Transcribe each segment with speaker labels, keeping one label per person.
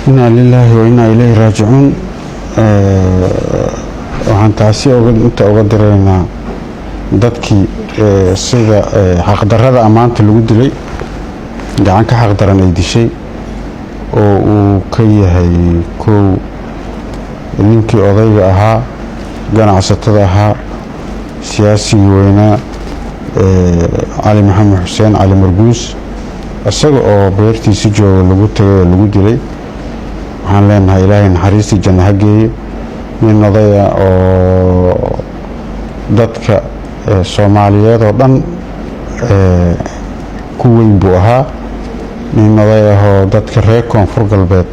Speaker 1: إنا لله وإنا إليه راجعون. waxaan taasi inta uga direynaa dadkii sida xaqdarrada amaanta lagu dilay gacan ka xaqdaran ay dishay oo uu ka yahay kow ninkii odayga ahaa ganacsatada ahaa siyaasigii weynaa cali maxamed xuseen cali marguus isaga oo beertiisa jooga lagu tagay oo lagu dilay. waxaan leenahay ilaahay naxariistii janno ha geeyo. nin odaya oo dadka Soomaaliyeed oo dhan ku weyn buu ahaa. nin oday ahoo dadka reer koonfur galbeed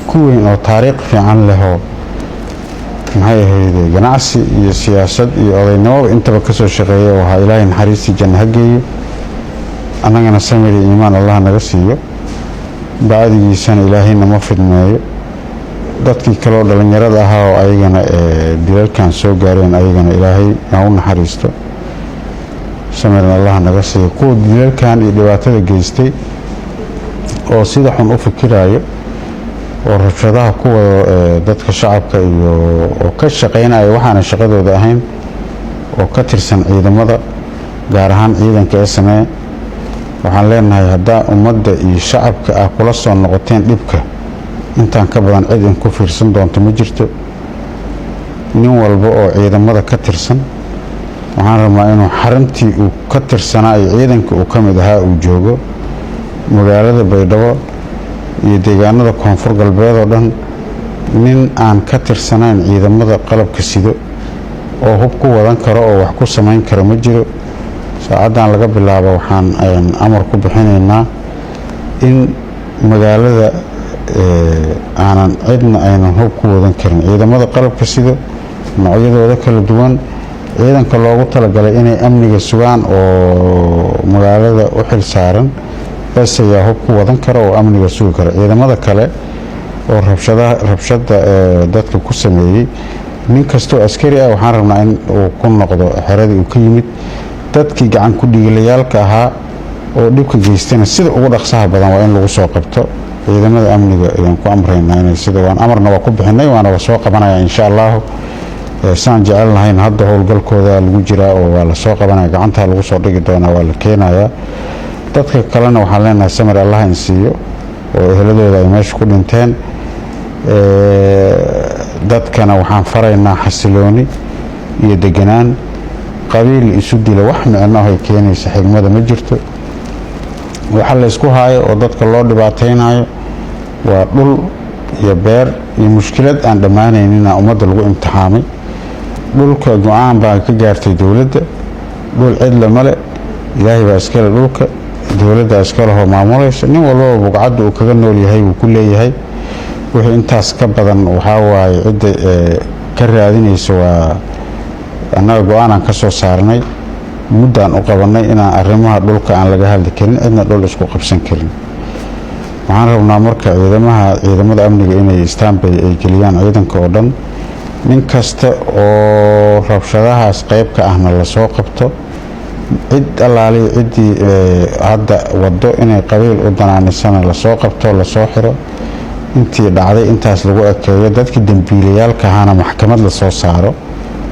Speaker 1: ku weyn oo taariikh fiican leh oo maxay ahayd ganacsi iyo siyaasad iyo odaynimo intaba ka soo shaqeeyay oo ahaa. ilaahay naxariistii janno ha geeyo. annagana samir iyo iimaan allah naga siiyo. bacdigiisana ilaahayna ma fidmeeyo. dadkii kale oo dhalinyarada ahaa oo ayagana dilalkan soo gaareen ayagana ilaahay ha u naxariisto. samirna allah naga siiyo. kuwa dilalkan iyo dhibaatada geystay oo sida xun u fikiraayo oo rabshadaha ku wada dadka shacabka iyo oo ka shaqeynaya waxaana shaqadooda ahayn oo ka tirsan ciidamada gaar ahaan ciidanka SNA. waxaan leenahay haddaa ummadda iyo shacabka ah kula soo noqoteen dhibka intaan ka badan cid in ku fiirsan doonto ma jirto. nin walba oo ciidamada ka tirsan waxaan rabnaa inuu xarintii uu ka tirsanaa iyo ciidanka uu ka mid ahaa uu joogo magaalada Baydhabo iyo deegaanada koonfur galbeed oo dhan. nin aan ka tirsanayn ciidamada qalabka sido oo hub ku wadan karo oo wax ku samayn karo ma jiro. saacadan laga bilaabo waxaan amar ku bixinaynaa in magaalada aanan cidna aynan hub ku wadan karin. ciidamada qalabka sida noocyadooda kala duwan ciidanka loogu talagalay inay amniga sugaan oo magaalada u xil saaran bas ayaa hub ku wadan kara oo amniga sugi kara. ciidamada kale oo rabshada dadka ku sameeyey nin kastoo askari ah waxaan rabnaa in uu ku noqdo xeradii uu ka yimid. dadkii gacan ku dhigilayaalka ahaa oo dhibka geystana sida ugu dhaqsaha badan waa in lagu soo qabto. ciidamada amniga ayaan ku amraynaa inay sida waan amarna waa ku bixinay waana la soo qabanaya insha Allah. saan jecelnahay hadda howlgalkooda lagu jiraa oo waa la soo qabanaya gacanta lagu soo dhigi doonaa waa la keenayaa. dadka kalena waxaan leenahay samir Allah in siiyo oo eheladooda ay meesha ku dhinteen. dadkana waxaan faraynaa xasilooni iyo deganaan. qabiil isu dila wax micno ah ay keenaysa xigmada ma jirto. waxa la isku haayo oo dadka loo dhibaateynayo waa dhul iyo beer iyo mushkilad aan dhamaanaynin ummadda lagu imtixaamay. dhulka go'aan baa ka gaartay dawladda. dhul cid lama le ilaahay baa iskale dhulka dawladda iskale oo maamulaysa. nin walba buqcad uu kaga nool yahay uu ku leeyahay. wixii intaas ka badan waxa waaye cid ka raadinayso waa annaga go'aan ka soo saarnay muddaan u qabanay inaan arrimaha dhulka aan laga hadli karin cidna dhul isku qabsan karin. waxaan rabnaa marka ciidamada amniga inay istaanbay ay geliyaan ciidanka oo dhan. nin kasta oo rabshadahaas qayb ka ahna la soo qabto. cid allaali ciddii hadda wado inay qabiil u danaanisana la soo qabto la soo xiro. intii dhacday intaas lagu ekeeyo dadkii dambiilayaalka ahana maxkamad la soo saaro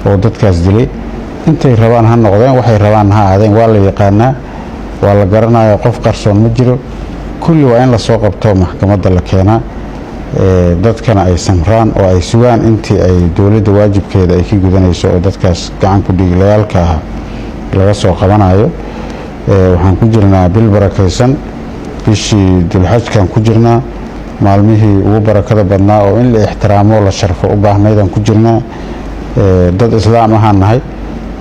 Speaker 1: oo dadkaas dilay. intay rabaan ha noqdeen waxay rabaan ha aadeen waa la yaqaanaa waa la garanayaa qof qarsoon ma jiro. kulli waa in la soo qabto maxkamadda la keenaa. dadkana ay samraan oo ay sugaan intii ay dawladda waajibkeeda ay ka gudanayso oo dadkaas gacan ku dhigilayaalka ah laga soo qabanayo. waxaan ku jirnaa bil barakaysan bishii Dulxajkaan ku jirnaa maalmihii ugu barakada badnaa oo in la ixtiraamo la sharfo u baahnaydaan ku jirnaa. dad islaam ahaan nahay.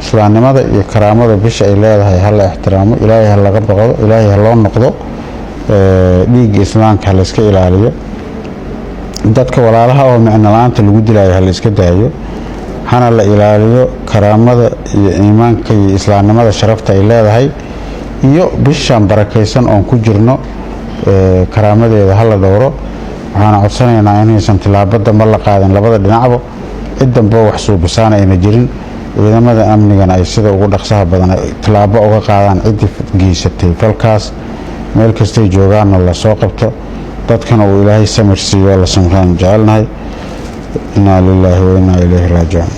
Speaker 1: islaamnimada iyo karaamada bisha ay leedahay hal ixtiraamo. ilaahay ha laga baqo. ilaahay ha loo noqdo. dhiigga islaamka la iska ilaaliyo. dadka walaalaha oo micno la'aanta lagu dilaayo ha la iska daayo. hana la ilaaliyo karaamada iyo iimaanka iyo islaamnimada sharafta ay leedahay iyo bishan barakaysan oo ku jirno karaamadeeda ha la dhowro. waxaan codsanaynaa inaysan tilaabada ma la qaadan labada dhinacba. cid danba wax soo bisaan ayna jirin. ciidamada amnigana ay sida ugu dhaqsaha badan tilaabo uga qaadaan ciddii geysatay falkaas meel kastay joogaanna la soo qabto. dadkana uu ilaahay samir siiyo la samraan jecelnahay. inaa lilaahi wa inaa ilayhi raajicuun.